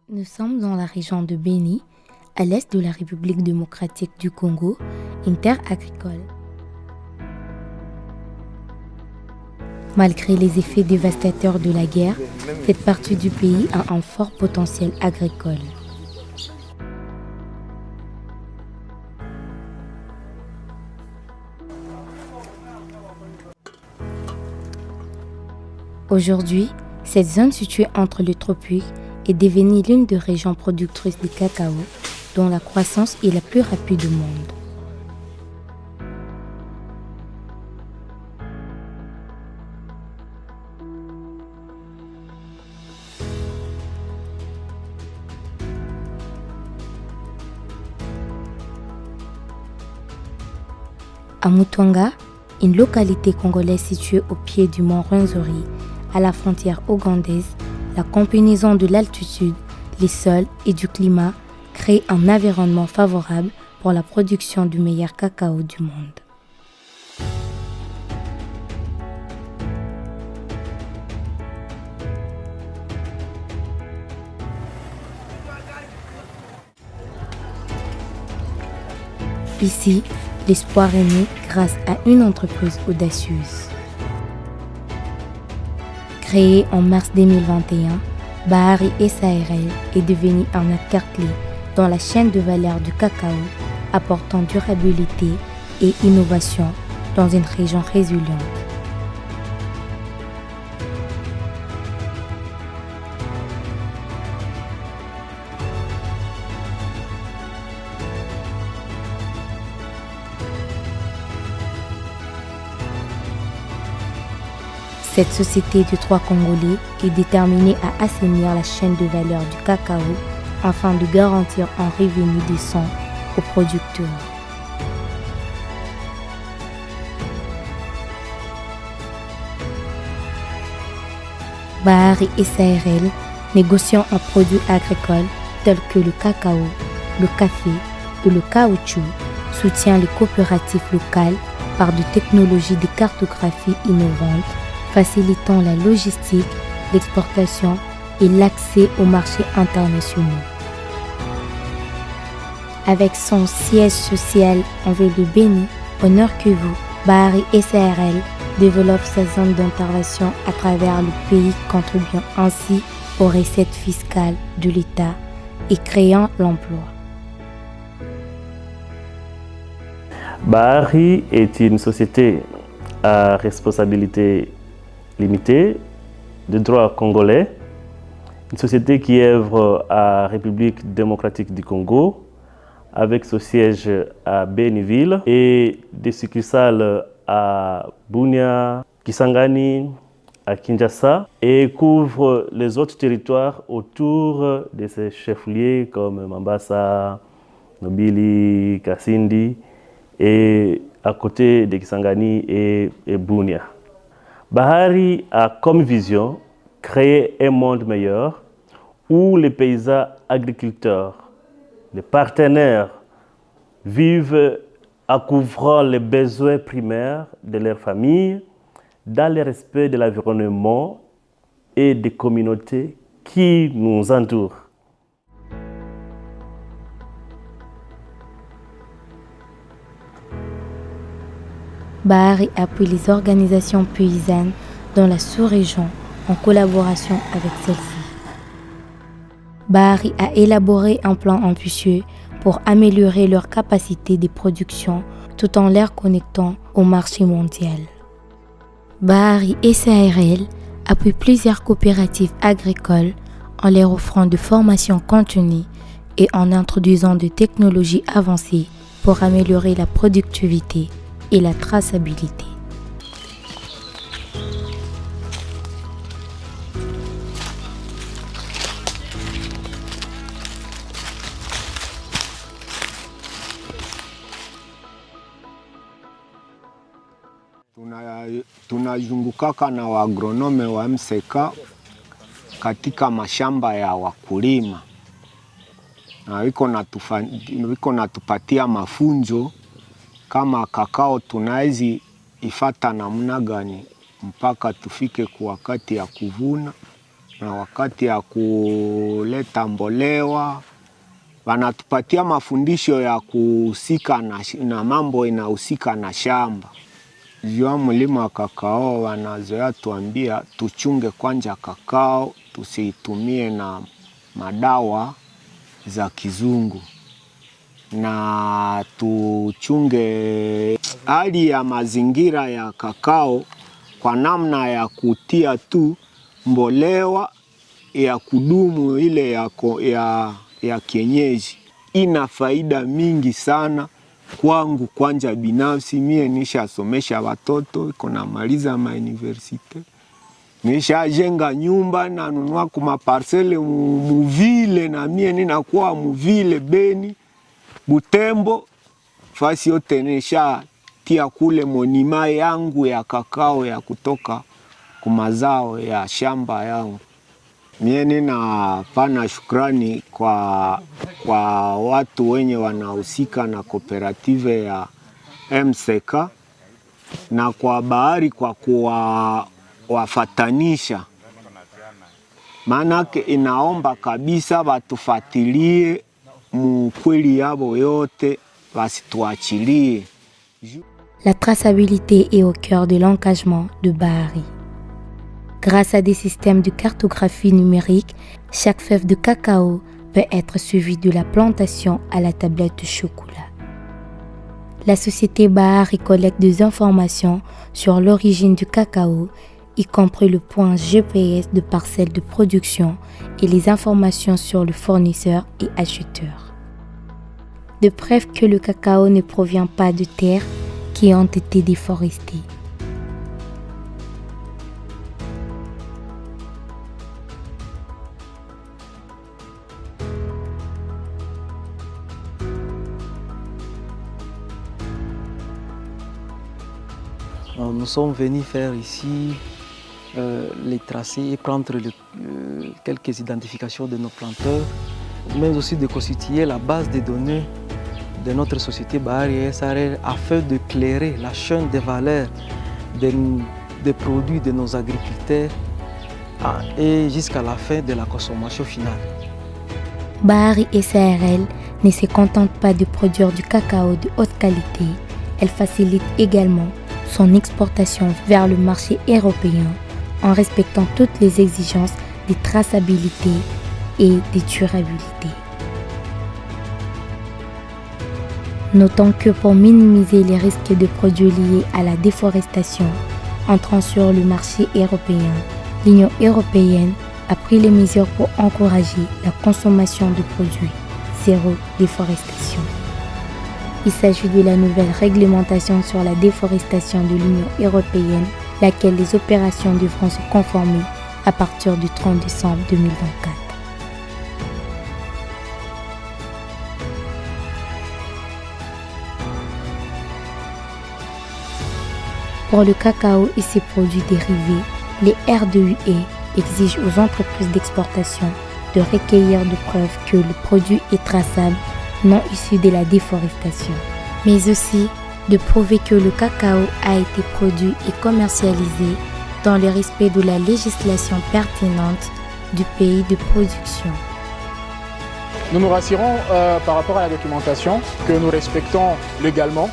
Nous sommes dans la région de Béni, à l'est de la République démocratique du Congo, une terre agricole. Malgré les effets dévastateurs de la guerre, cette partie du pays a un fort potentiel agricole. Aujourd'hui, cette zone située entre les tropiques est devenue l'une des régions productrices de cacao, dont la croissance est la plus rapide au monde. À Mutonga, une localité congolaise située au pied du mont Rwenzori, à la frontière ougandaise, la combinaison de l'altitude, les sols et du climat crée un environnement favorable pour la production du meilleur cacao du monde. Ici, l'espoir est né grâce à une entreprise audacieuse. Créée en mars 2021, Bahari SARL est devenu un acteur clé dans la chaîne de valeur du cacao, apportant durabilité et innovation dans une région résiliente. Cette société de 3 Congolais est déterminée à assainir la chaîne de valeur du cacao afin de garantir un revenu décent aux producteurs. Bahari SARL, négociant en produits agricoles tels que le cacao, le café et le caoutchouc, soutient les coopératives locales par des technologies de cartographie innovantes, facilitant la logistique, l'exportation et l'accès aux marchés internationaux. Avec son siège social en ville de Béni, au Nord Kivu, Bahari SARL développe sa zone d'intervention à travers le pays, contribuant ainsi aux recettes fiscales de l'État et créant l'emploi. Bahari est une société à responsabilité limitée de droit congolais, une société qui œuvre à République démocratique du Congo avec son siège à Béniville et des succursales à Bunia, Kisangani, à Kinshasa et couvre les autres territoires autour de ces chefs-lieux comme Mambasa, Nobili, Kasindi et à côté de Kisangani et Bunia. Bahari a comme vision créer un monde meilleur où les paysans agriculteurs, les partenaires vivent en couvrant les besoins primaires de leur famille dans le respect de l'environnement et des communautés qui nous entourent. Bahari appuie les organisations paysannes dans la sous-région en collaboration avec celles-ci. Bahari a élaboré un plan ambitieux pour améliorer leur capacité de production tout en les connectant au marché mondial. Bahari SARL appuie plusieurs coopératives agricoles en leur offrant de formations continues et en introduisant des technologies avancées pour améliorer la productivité et la traçabilité. Tunazungukaka na waagronome wa MCK katika mashamba ya wakulima na wiko natupatia mafunzo kama kakao tunawezi ifata namna gani mpaka tufike kwa wakati ya kuvuna na wakati ya kuleta mbolewa wanatupatia mafundisho ya kuhusika na mambo inahusika na shamba. Jua mlima wa kakao wanazoea tuambia tuchunge kwanja kakao, tusitumie na madawa za kizungu, na tuchunge hali ya mazingira ya kakao kwa namna ya kutia tu mbolewa ya kudumu ile ya kienyeji. Ina faida mingi sana kwangu kwanja binafsi. Mie nishasomesha watoto, iko na maliza universite. Nishajenga nyumba na nunua kuma parcele muvile, na mie ninakuwa muvile Beni, Butembo, fasi yote nisha tia kule monima yangu ya kakao ya kutoka kumazao ya shamba yangu. Mie ninafanya shukrani kwa watu wenye wanahusika na kooperative ya MCK na kwa bahari kwa kuwafatanisha. Maanake inaomba kabisa batufatilie mkweli yabo yote, basituachilie. La traçabilité est au cœur de l'engagement de Bahari. Grâce à des systèmes de cartographie numérique, chaque fève de cacao peut être suivie de la plantation à la tablette de chocolat. La société Bahari collecte des informations sur l'origine du cacao, y compris le point GPS de parcelles de production et les informations sur le fournisseur et acheteur. De preuve que le cacao ne provient pas de terres qui ont été déforestées. Nous sommes venus faire ici les tracés et prendre quelques identifications de nos planteurs, mais aussi de constituer la base de données de notre société Bahari SARL afin de clairer la chaîne de valeur des produits de nos agriculteurs et jusqu'à la fin de la consommation finale. Bahari SARL ne se contente pas de produire du cacao de haute qualité, elle facilite également son exportation vers le marché européen en respectant toutes les exigences de traçabilité et de durabilité. Notons que pour minimiser les risques de produits liés à la déforestation entrant sur le marché européen, l'Union européenne a pris les mesures pour encourager la consommation de produits zéro déforestation. Il s'agit de la nouvelle réglementation sur la déforestation de l'Union européenne, laquelle les opérations devront se conformer à partir du 30 décembre 2024. Pour le cacao et ses produits dérivés, les RDUE exigent aux entreprises d'exportation de recueillir de preuves que le produit est traçable, non issu de la déforestation, mais aussi de prouver que le cacao a été produit et commercialisé dans le respect de la législation pertinente du pays de production. Nous nous rassurons par rapport à la documentation que nous respectons légalement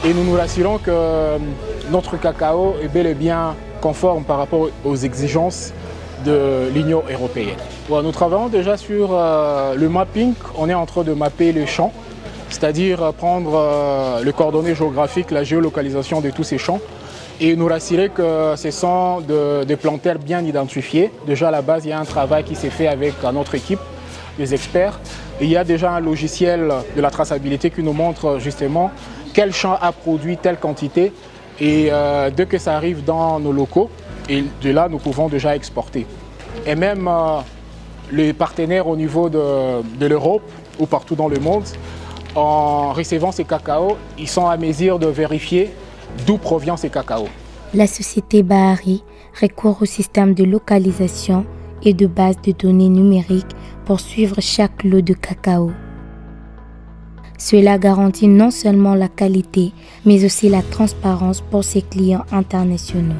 et nous nous rassurons que notre cacao est bel et bien conforme par rapport aux exigences de l'Union européenne. Bon, nous travaillons déjà sur le mapping. On est en train de mapper les champs, c'est-à-dire prendre les coordonnées géographiques, la géolocalisation de tous ces champs et nous rassurer que ce sont des planteurs bien identifiés. Déjà à la base, il y a un travail qui s'est fait avec notre équipe, les experts. Et il y a déjà un logiciel de la traçabilité qui nous montre justement quel champ a produit telle quantité et dès que ça arrive dans nos locaux, et de là, nous pouvons déjà exporter. Et même les partenaires au niveau de l'Europe ou partout dans le monde, en recevant ces cacaos, ils sont à mesure de vérifier d'où provient ces cacaos. La société Bahari recourt au système de localisation et de base de données numériques pour suivre chaque lot de cacao. Cela garantit non seulement la qualité, mais aussi la transparence pour ses clients internationaux.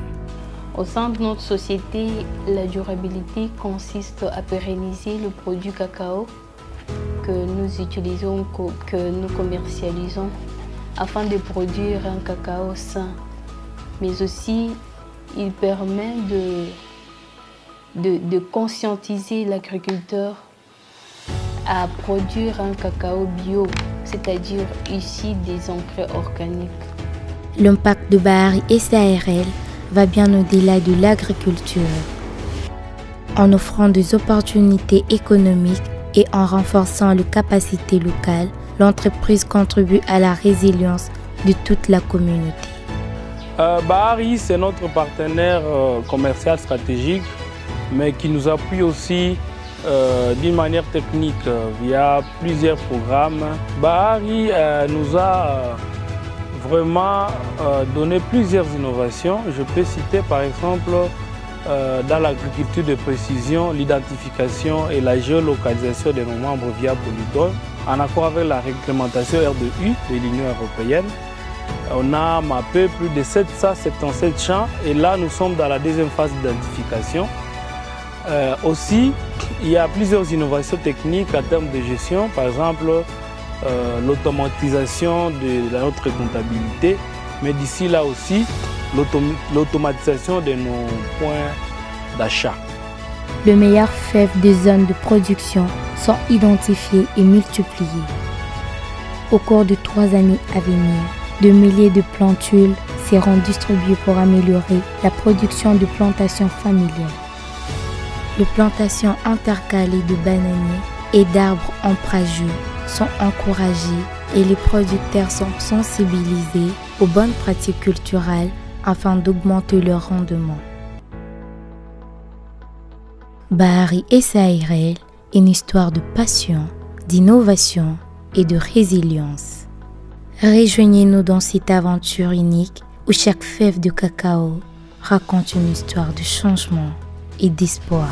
Au sein de notre société, la durabilité consiste à pérenniser le produit cacao que nous utilisons, que nous commercialisons, afin de produire un cacao sain. Mais aussi, il permet de conscientiser l'agriculteur à produire un cacao bio, c'est-à-dire issu des engrais organiques. L'impact de Bahari SARL va bien au-delà de l'agriculture. En offrant des opportunités économiques et en renforçant les capacités locales, l'entreprise contribue à la résilience de toute la communauté. Bahari, c'est notre partenaire commercial stratégique, mais qui nous appuie aussi d'une manière technique via plusieurs programmes. Bahari nous a vraiment donné plusieurs innovations. Je peux citer par exemple dans l'agriculture de précision, l'identification et la géolocalisation de nos membres via Polydrone, en accord avec la réglementation RDU de l'Union européenne. On a mappé plus de 777 champs et là nous sommes dans la deuxième phase d'identification. Aussi, il y a plusieurs innovations techniques en termes de gestion, par exemple l'automatisation de notre comptabilité, mais d'ici là aussi l'automatisation de nos points d'achat. Les meilleurs fèves des zones de production sont identifiés et multipliés. Au cours de 3 années à venir, de milliers de plantules seront distribuées pour améliorer la production de plantations familiales. Les plantations intercalées de bananiers et d'arbres ombrageux sont encouragées et les producteurs sont sensibilisés aux bonnes pratiques culturelles afin d'augmenter leur rendement. Bahari SARL, une histoire de passion, d'innovation et de résilience. Rejoignez-nous dans cette aventure unique où chaque fève de cacao raconte une histoire de changement et d'espoir.